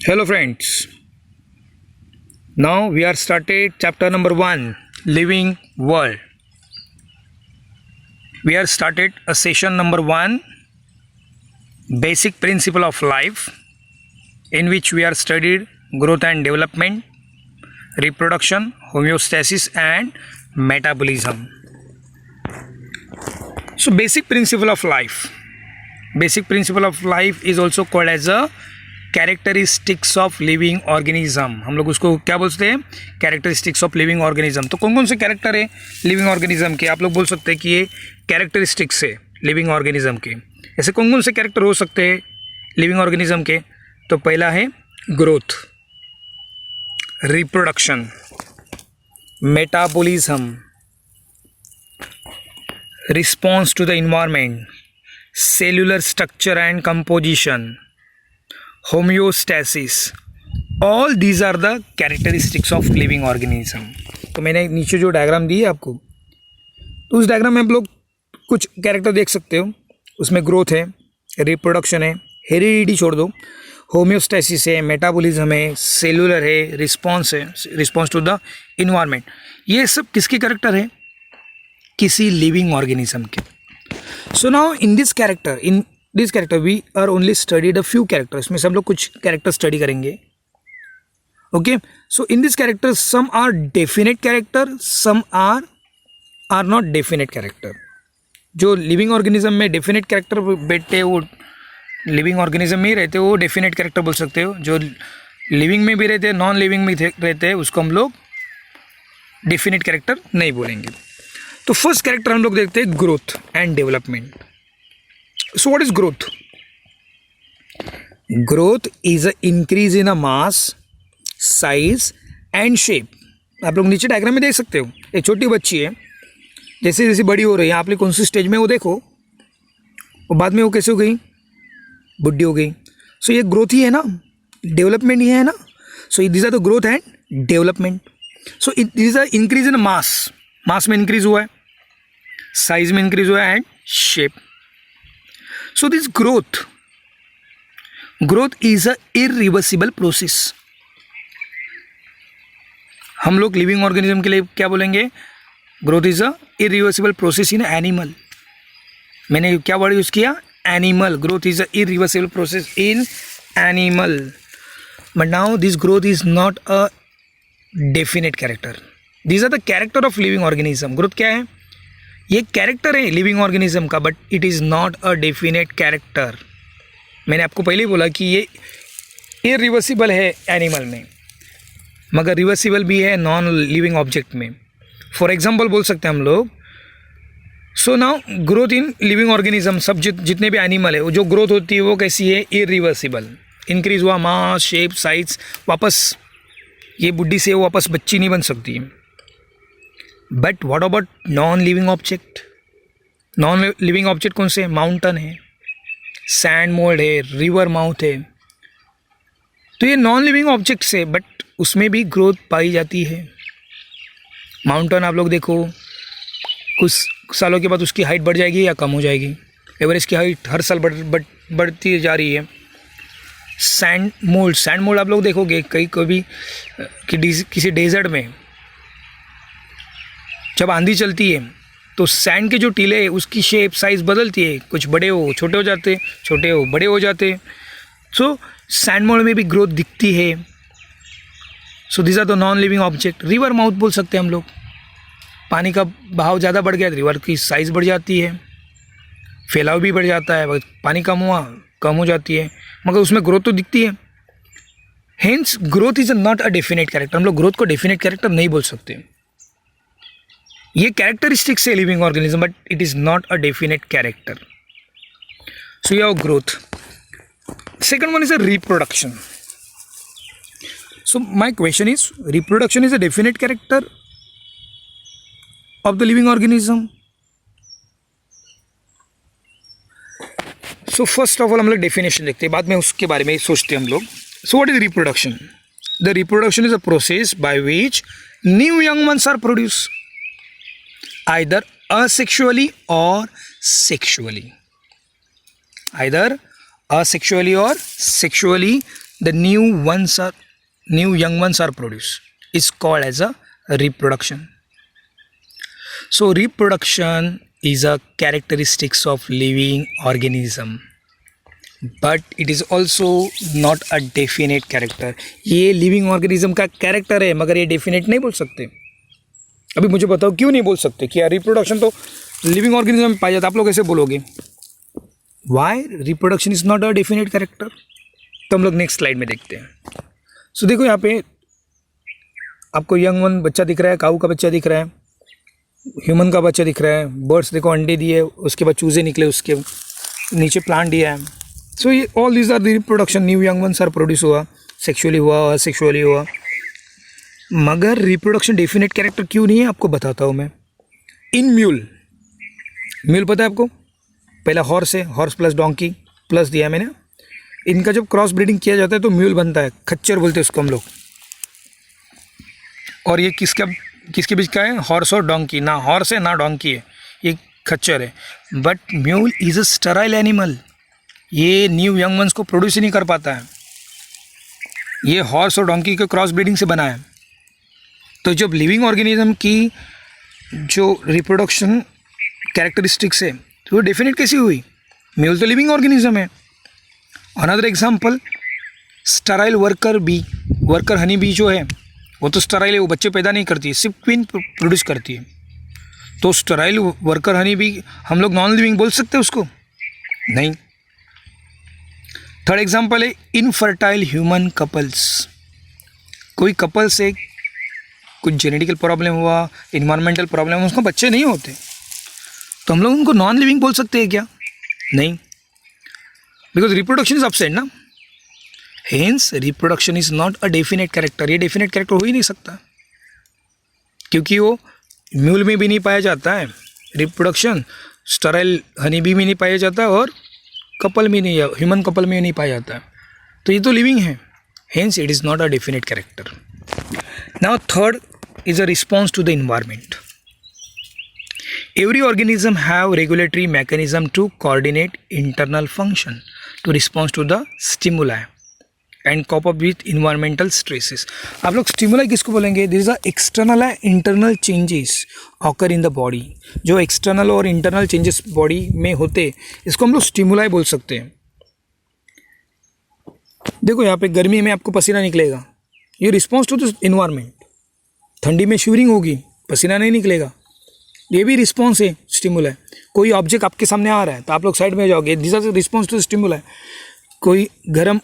Hello friends. Now we are started chapter number 1, Living World. We are started a session number 1, Basic Principle of Life, in which we are studied growth and development, reproduction, homeostasis and metabolism. So basic principle of life. Basic principle of life is also called as a characteristics of living organism. हम लोग उसको क्या बोलते हैं? Characteristics of living organism. तो कौन कौन से कैरेक्टर है लिविंग ऑर्गेनिज्म के? आप लोग बोल सकते हैं कि ये कैरेक्टरिस्टिक्स है लिविंग ऑर्गेनिज्म के. ऐसे कौन कौन से कैरेक्टर हो सकते हैं लिविंग ऑर्गेनिज्म के? तो पहला है growth, reproduction, metabolism, response to the environment, cellular structure and composition, homeostasis. All these are the characteristics of living organism. तो मैंने नीचे जो डायग्राम दी है आपको, तो उस डायग्राम में आप लोग कुछ कैरेक्टर देख सकते हो. उसमें ग्रोथ है, रिप्रोडक्शन है, हेरिडिटी छोड़ दो, होम्योस्टैसिस है, मेटाबॉलिज्म है, सेलुलर है, रिस्पॉन्स है, रिस्पॉन्स टू द इन्वायरमेंट. ये सब किसके कैरेक्टर है? किसी लिविंग ऑर्गेनिज्म के. So now in this character we are only studied a few characters. में सब लोग कुछ कैरेक्टर स्टडी करेंगे. Okay, so in this character some are definite character, some are not definite character. जो living organism में definite character बैठते हैं वो लिविंग ऑर्गेनिज्म में ही रहते हैं, वो डेफिनेट कैरेक्टर बोल सकते हो. जो लिविंग में भी रहते हैं, नॉन लिविंग में रहते हैं, उसको हम लोग डेफिनेट कैरेक्टर नहीं बोलेंगे. तो फर्स्ट कैरेक्टर हम लोग देखते हैं growth and development. So what is growth? Growth is an increase in a mass, size and shape. आप लोग नीचे डायग्राम में देख सकते हो. एक छोटी बच्ची है, जैसे जैसे बड़ी हो रही है, आप लोग कौन सी स्टेज में वो देखो, और बाद में वो कैसे हो गई? बुढ़ी हो गई. सो ये ग्रोथ ही है ना, डेवलपमेंट ही है ना. So this are the growth and development. So this are increase in mass में इंक्रीज हुआ है, साइज में इंक्रीज हुआ है and shape. So this growth is a irreversible process. हम लोग लिविंग ऑर्गेनिज्म के लिए क्या बोलेंगे? Growth is a irreversible process in animal. मैंने क्या वर्ड यूज किया? Animal. Growth is a irreversible process in animal. But now this growth is not a definite character. This are the character of living organism. Growth क्या है? ये character है living organism का, but it is not a definite character. मैंने आपको पहले ही बोला कि ये इरिवर्सिबल है एनिमल में, मगर रिवर्सिबल भी है नॉन लिविंग ऑब्जेक्ट में. फॉर एग्जांपल बोल सकते हैं हम लोग. So now growth in living organism, सब जितने भी एनिमल है, वो जो ग्रोथ होती है वो कैसी है? इरिवर्सिबल. इंक्रीज हुआ मास, शेप, साइज, वापस ये बुढ़ी से वो वापस बच्ची नहीं बन सकती है. But what about non living object? Non living object कौन से? माउंटेन है, सैंड मोल्ड है, रिवर माउथ है. तो ये नॉन लिविंग ऑब्जेक्ट्स है, बट उसमें भी ग्रोथ पाई जाती है. माउंटेन आप लोग देखो, कुछ सालों के बाद उसकी हाइट बढ़ जाएगी या कम हो जाएगी. एवरेज की हाइट हर साल बढ़ती जा रही है. सैंड मोल्ड आप लोग देखोगे कभी किसी डेजर्ट में जब आंधी चलती है तो सैंड के जो टीले हैं उसकी शेप साइज़ बदलती है. कुछ बड़े हो छोटे हो जाते, छोटे हो बड़े हो जाते. सो सैंड मोल्ड में भी ग्रोथ दिखती है. So this are the non living object. River mouth बोल सकते हैं हम लोग. पानी का बहाव ज़्यादा बढ़ गया, रिवर की साइज़ बढ़ जाती है, फैलाव भी बढ़ जाता है. पानी कम हो जाती है, मगर उसमें ग्रोथ तो दिखती है. Hence growth is not a definite character. हम लोग ग्रोथ को डेफिनेट कैरेक्टर नहीं बोल सकते. ये कैरेक्टरिस्टिक्स है living organism, but it is not a definite character. So you have growth. Second one is a reproduction. So my question is, reproduction is a definite character of the living organism? So first of all हम लोग definition देखते हैं, बाद में उसके बारे में सोचते हैं हम लोग. So what is reproduction? The reproduction is a process by which new young ones are produce either asexually or sexually. Either asexually or sexually, the new young ones are produced is called as a reproduction. So reproduction is a characteristics of living organism, but it is also not a definite character. ये living organism का character है, मगर ये definite नहीं बोल सकते. अभी मुझे बताओ क्यों नहीं बोल सकते कि यार रिप्रोडक्शन तो लिविंग ऑर्गेनिज्म में पाया जाता, आप लोग ऐसे बोलोगे. Why reproduction is not a definite character. तो हम लोग नेक्स्ट स्लाइड में देखते हैं. सो देखो यहाँ पे आपको यंग वन बच्चा दिख रहा है, काऊ का बच्चा दिख रहा है, ह्यूमन का बच्चा दिख रहा है, बर्ड्स देखो अंडे दिए, उसके बाद चूजे निकले, उसके नीचे प्लांट दिया है. सो ये all these are the reproduction. New young ones are produce हुआ, सेक्सुअली हुआ, असेक्सुअली हुआ. मगर रिप्रोडक्शन डेफिनेट कैरेक्टर क्यों नहीं है आपको बताता हूँ मैं. इन म्यूल पता है आपको, पहला हॉर्स है, हॉर्स प्लस डोंकी प्लस दिया है मैंने. इनका जब क्रॉस ब्रीडिंग किया जाता है तो म्यूल बनता है, खच्चर बोलते हैं उसको हम लोग. और ये किसके बीच का है, हॉर्स और डोंकी. ना हॉर्स है ना डोंकी है, ये खच्चर है. But mule is a Sterlite animal. ये न्यू यंग वंस को प्रोड्यूस ही नहीं कर पाता है. ये हॉर्स और डोंकी के क्रॉस ब्रीडिंग से बना है. तो जब लिविंग ऑर्गेनिज्म की जो रिप्रोडक्शन कैरेक्टरिस्टिक्स है तो वो डेफिनेट कैसी हुई. म्यूल तो लिविंग ऑर्गेनिज्म है. Another example, Sterlite worker honey bee जो है वो तो स्टराइल है, वो बच्चे पैदा नहीं करती है, सिर्फ क्वीन प्रोड्यूस करती है. तो स्टराइल वर्कर हनी बी हम लोग नॉन लिविंग बोल सकते हैं उसको? नहीं. थर्ड एग्जांपल है इनफर्टाइल ह्यूमन कपल्स. कोई कपल से कुछ जेनेटिकल प्रॉब्लम हुआ, इन्वायरमेंटल प्रॉब्लम हुआ, उसको बच्चे नहीं होते, तो हम लोग उनको नॉन लिविंग बोल सकते हैं क्या? नहीं, बिकॉज रिप्रोडक्शन इज अपसेंट ना. Hence reproduction is not a definite character. ये डेफिनेट कैरेक्टर हो ही नहीं सकता, क्योंकि वो म्यूल में भी नहीं पाया जाता है रिप्रोडक्शन, स्टराइल हनी बी में नहीं पाया जाता, और कपल में नहीं, ह्यूमन कपल में नहीं पाया जाता है. तो ये तो लिविंग है. Hence it is not a definite character. Now third is a response to the environment. Every organism have regulatory mechanism to coordinate internal function to respond to the stimuli and cope up with environmental stresses. आप लोग stimuli किसको बोलेंगे? There is a external and internal changes occur in the body. जो external और internal changes body में होते, इसको हम लोग stimuli बोल सकते हैं. देखो यहाँ पे गर्मी में आपको पसीना निकलेगा, ये रिस्पॉन्स टू द इन्वायरमेंट. ठंडी में शिवरिंग होगी, पसीना नहीं निकलेगा, ये भी रिस्पॉन्स है, स्टिमुल है. कोई ऑब्जेक्ट आपके सामने आ रहा है तो आप लोग साइड में जाओगे, दिस आर रिस्पॉन्स टू स्टिमुल है. कोई गर्म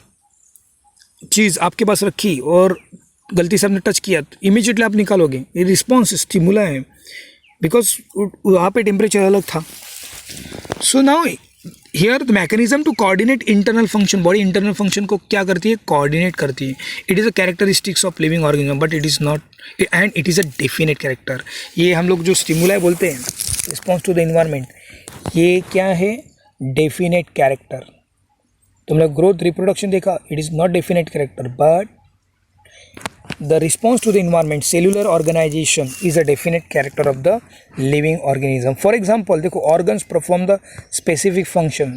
चीज़ आपके पास रखी और गलती से आपने टच किया तो इमीडिएटली आप निकालोगे, ये रिस्पॉन्स स्टिमुला है, बिकॉज वहाँ पे टेम्परेचर अलग था. So now here the mechanism to coordinate internal function. Body internal function को क्या करती है? कोऑर्डिनेट करती है. It is a characteristics of living organism, but it is not and it is a definite character. ये हम लोग जो स्टिमुलाई बोलते हैं, रिस्पॉन्स टू द इन्वायरमेंट, ये क्या है? Definite character. तुम लोग ग्रोथ रिप्रोडक्शन देखा, it is not definite character, but the response to the environment, cellular organization is a definite character of the living organism. For example, देखो organs perform the specific function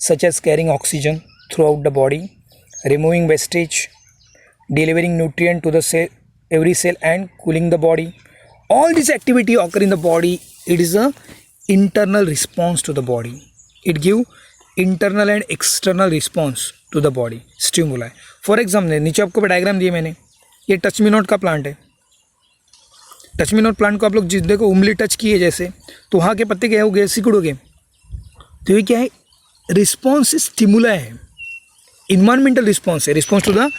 such as carrying oxygen throughout the body, removing wastage, delivering nutrient to the cell, every cell, and cooling the body. All this activity occur in the body. It is a internal response to the body. It give internal and external response to the body stimuli. For example, नीचे आपको diagram दिए मैंने, ये touch me not का plant है. Touch me not plant को आप लोग जिस देखो उंगली टच किए जैसे, तो वहाँ के पत्ते क्या हो गए? सिकुड़ गए. तो ये क्या है? रिस्पॉन्स स्टिमुला है, इन्वायरमेंटल रिस्पॉन्स है, रिस्पॉन्स टू द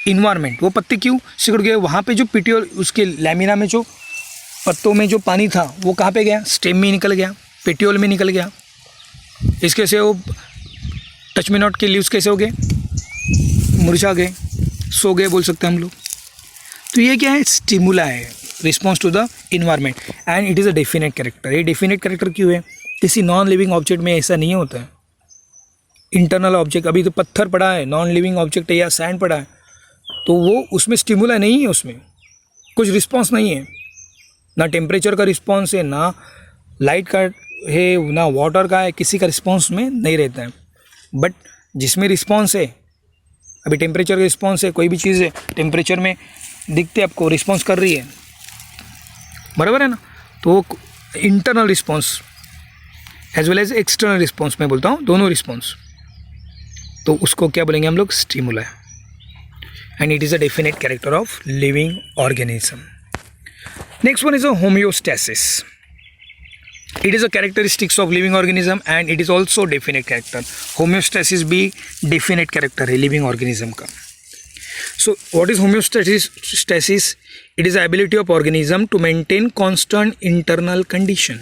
इन्वायरमेंट. वो पत्ते क्यों सिकुड़ गए? वहाँ पे जो पिटियोल, उसके लैमिना में जो पत्तों में जो पानी था वो कहाँ पे गया? स्टेम में निकल गया, पेटियोल में निकल गया. इसके से वो टच मी नॉट के लीव्स कैसे हो गए? मुरझा गए, सो गए बोल सकते हैं हम लोग. तो ये क्या है? स्टिमुला है, response to the environment, and it is a definite character. ये डेफिनेट कैरेक्टर क्यों है? किसी नॉन लिविंग ऑब्जेक्ट में ऐसा नहीं होता है. इंटरनल ऑब्जेक्ट, अभी तो पत्थर पड़ा है, नॉन लिविंग ऑब्जेक्ट है, या सैंड पड़ा है, तो वो उसमें स्टिमुला नहीं है, उसमें कुछ रिस्पॉन्स नहीं है, ना टेम्परेचर का रिस्पॉन्स है, ना लाइट का है, ना वाटर का है, किसी का रिस्पॉन्स में नहीं रहता है. बट जिसमें रिस्पॉन्स है अभी टेम्परेचर का रिस्पॉन्स है, कोई भी चीज़ है टेम्परेचर में दिखते आपको रिस्पॉन्स कर रही है, बराबर है ना। तो internal response as well as external response मैं बोलता हूँ, दोनों रिस्पॉन्स, तो उसको क्या बोलेंगे हम लोग, स्टिमुला, and it is a definite character of living organism. Next one is a homeostasis. It is a characteristics of living organism and it is also definite character. Homeostasis भी definite character है living organism का. So what is homeostasis? It is the ability of organism to maintain constant internal condition.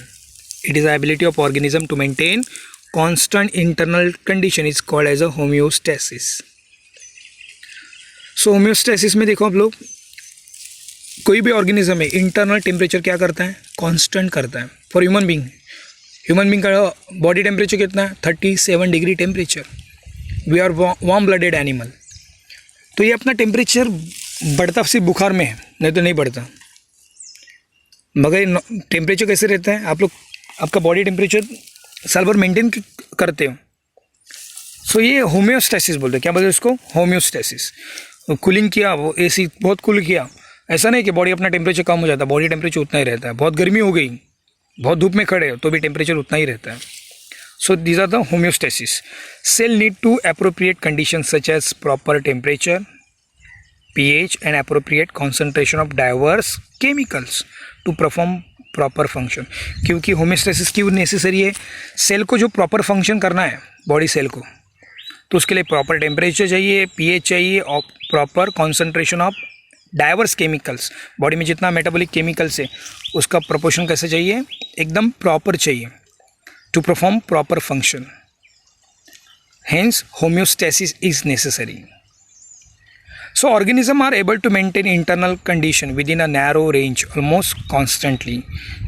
It is the ability of organism to maintain constant internal condition is called as a homeostasis. So homeostasis में देखो आप लोग, कोई भी organism में internal temperature क्या करता है, कांस्टेंट करता है. फॉर ह्यूमन बीइंग का बॉडी टेम्परेचर कितना है, 37 degree temperature. We are warm blooded animal. तो ये अपना टेम्परेचर बढ़ता सिर्फ बुखार में है, नहीं तो नहीं बढ़ता. मगर टेम्परेचर कैसे रहता है, आप लोग आपका बॉडी टेम्परेचर साल भर मेंटेन करते हो. सो ये होम्योस्टैसिस बोलते हैं. क्या बोलते हैं इसको, होम्योस्टैसिस. कूलिंग किया, वो एसी बहुत कूल किया, ऐसा नहीं कि बॉडी अपना टेम्परेचर कम हो जाता है, बॉडी टेम्परेचर उतना ही रहता है. बहुत गर्मी हो गई, बहुत धूप में खड़े हो तो भी टेम्परेचर उतना ही रहता है. So these are the homeostasis. Cell need to appropriate condition such as proper temperature, pH and appropriate concentration of diverse chemicals to perform proper function. क्योंकि होम्योस्टैसिस क्यों नेसेसरी है, सेल को जो प्रॉपर फंक्शन करना है बॉडी सेल को, तो उसके लिए प्रॉपर टेम्परेचर चाहिए, pH चाहिए और proper concentration of diverse chemicals. Body में जितना मेटाबॉलिक केमिकल्स है उसका प्रोपोर्शन कैसे चाहिए, एकदम प्रॉपर चाहिए to perform proper function. Hence homeostasis is necessary. So organism are able to maintain internal condition within a narrow range almost constantly.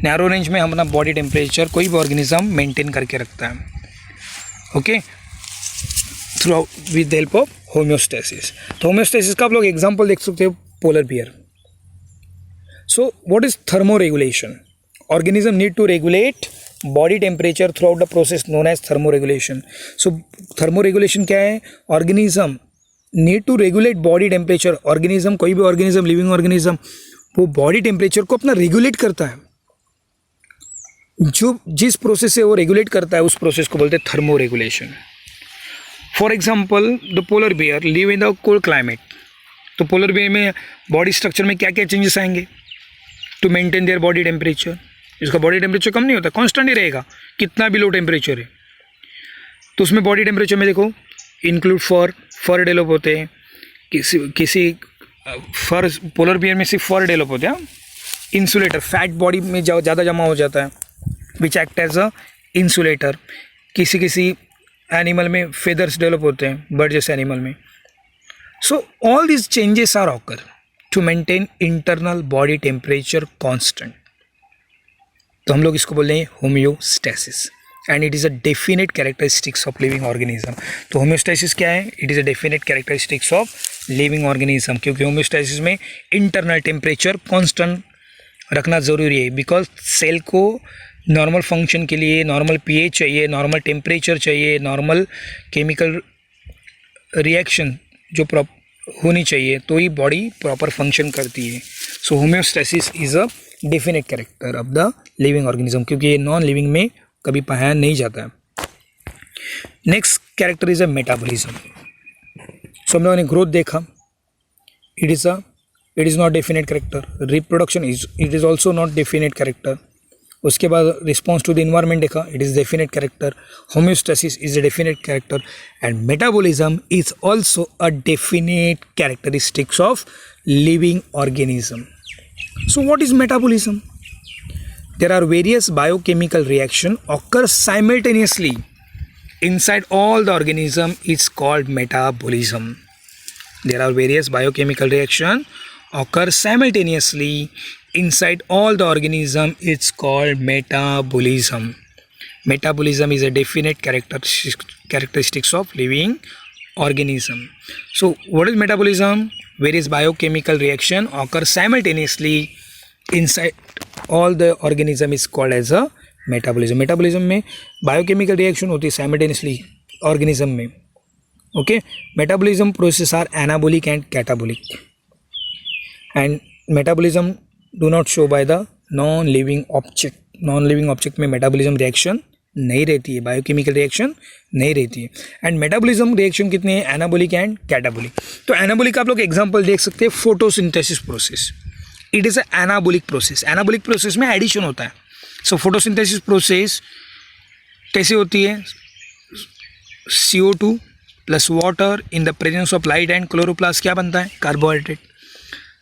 Narrow range में हम अपना बॉडी टेम्परेचर कोई भी ऑर्गेनिज्म मेंटेन करके रखता है, okay, through with the help of homeostasis. तो homeostasis का आप लोग एग्जाम्पल देख सकते हो, polar bear. So what is thermoregulation? Organism need to regulate body temperature throughout the process known as thermoregulation. So thermoregulation क्या है, organism need to regulate body temperature. organism, कोई भी organism, living organism, वो body temperature को अपना regulate करता है. जो जिस प्रोसेस से वो रेगुलेट करता है उस प्रोसेस को बोलते हैं thermoregulation. For example the polar bear live in the cold climate. तो पोलर बियर में बॉडी स्ट्रक्चर में क्या क्या चेंजेस आएंगे to maintain their body temperature. इसका बॉडी टेम्परेचर कम नहीं होता, कांस्टेंट ही रहेगा कितना भी लो टेम्परेचर है. तो उसमें बॉडी टेम्परेचर में देखो इंक्लूड फर डेवलप होते हैं, किसी फर पोलर बियर में सिर्फ फर डेवलप होते हैं. इंसुलेटर, फैट बॉडी में ज़्यादा जमा हो जाता है which act as a insulator. किसी एनिमल में फेदर्स डेवलप होते हैं, बर्ड जैसे एनिमल में. So all these changes are occur to maintain internal body temperature constant. तो हम लोग इसको बोलते हैं homeostasis and it is a definite characteristics of living organism. तो होम्योस्टैसिस क्या है, it is a definite characteristics of living organism. क्योंकि होम्योस्टैसिस में इंटरनल टेम्परेचर कांस्टेंट रखना ज़रूरी है, बिकॉज सेल को नॉर्मल फंक्शन के लिए नॉर्मल pH चाहिए, नॉर्मल टेम्परेचर चाहिए, नॉर्मल केमिकल रिएक्शन जो होनी चाहिए, तो ही बॉडी प्रॉपर फंक्शन करती है. So homeostasis is a definite character of the living organism, क्योंकि ये नॉन लिविंग में कभी पाया नहीं जाता है. Next character is a metabolism. So हम लोगों ने ग्रोथ देखा, it is not definite character. Reproduction it is also not definite character. उसके बाद रिस्पॉन्स टू द इन्वायरमेंट देखा, it is definite character. Homeostasis is a definite character and metabolism is also a definite characteristics of living organism. So what is metabolism? There are various biochemical reaction occur simultaneously inside all the organism is called metabolism. There are various biochemical reaction occur simultaneously inside all the organism, it's called metabolism. Metabolism is a definite characteristics of living organism. So what is metabolism? Various biochemical reaction occur simultaneously inside all the organism is called as a metabolism. Metabolism में biochemical reaction होती है simultaneously organism में. Okay, metabolism process are anabolic and catabolic, and metabolism do not show by the non-living object. non-living object में metabolism reaction नहीं रहती है, biochemical reaction नहीं रहती है. एंड मेटाबॉलिज्म रिएक्शन कितने हैं, एनाबोलिक एंड कैटाबोलिक. तो एनाबोलिक आप लोग एग्जांपल देख सकते हैं, photosynthesis process, it is a anabolic process. Anabolic process में एडिशन होता है. सो फोटोसिंथेसिस प्रोसेस कैसे होती है, CO2 plus water in the presence of light and chloroplast क्या बनता है, कार्बोहाइड्रेट.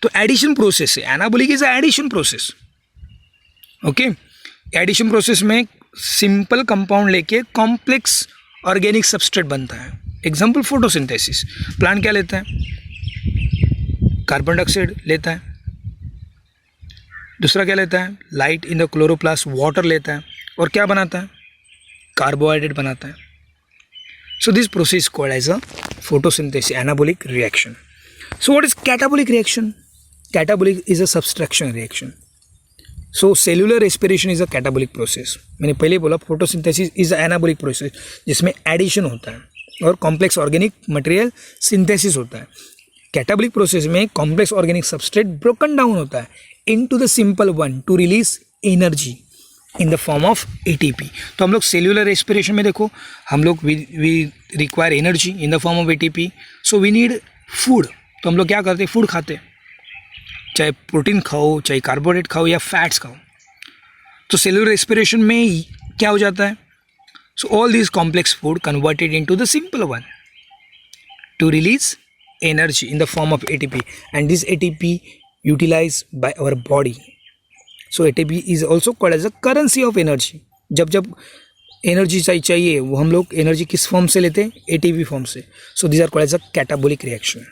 तो एडिशन प्रोसेस है, anabolic is addition process. Okay, addition process में सिंपल कंपाउंड लेके कॉम्प्लेक्स ऑर्गेनिक सबस्ट्रेट बनता है. एग्जांपल फोटोसिंथेसिस, प्लांट क्या लेता है, कार्बन डाइऑक्साइड लेता है. दूसरा क्या लेता है, light in the chloroplast, water लेता है, और क्या बनाता है, कार्बोहाइड्रेट बनाता है. So this process is called as a photosynthesis, anabolic reaction. So what is catabolic reaction? Catabolic is a subtraction reaction. So cellular respiration is a catabolic process. मैंने पहले बोला photosynthesis is a anabolic process जिसमें addition होता है और complex organic material synthesis होता है. Catabolic process में complex organic substrate broken down होता है into the simple one to release energy in the form of ATP. तो हम लोग सेल्यूलर रेस्पिरेशन में देखो, हम लोग we require energy in the form of ATP. So we need food. तो हम लोग क्या करते हैं, फूड खाते हैं, चाहे प्रोटीन खाओ, चाहे कार्बोहाइड्रेट खाओ या फैट्स खाओ. तो सेल्यूलर रेस्पिरेशन में क्या हो जाता है, so all this complex food converted into the simple one to release energy in the form of ATP, and this ATP utilize by our body. So ATP is also called as a currency of energy. जब जब energy चाहिए वो हम लोग energy किस form से लेते हैं, ATP फॉर्म से. So these are called as a catabolic reaction.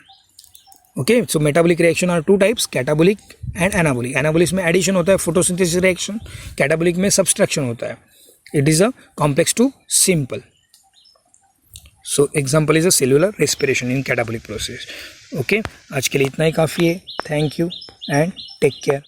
Okay, so metabolic reaction are two types, catabolic and anabolic. Anabolic में एडिशन होता है, फोटोसिंथेसिस रिएक्शन. कैटाबोलिक में सब्सट्रैक्शन होता है. It is a complex to simple. So example is a cellular respiration in catabolic process. Okay, आज के लिए इतना ही काफ़ी है. Thank you and take care.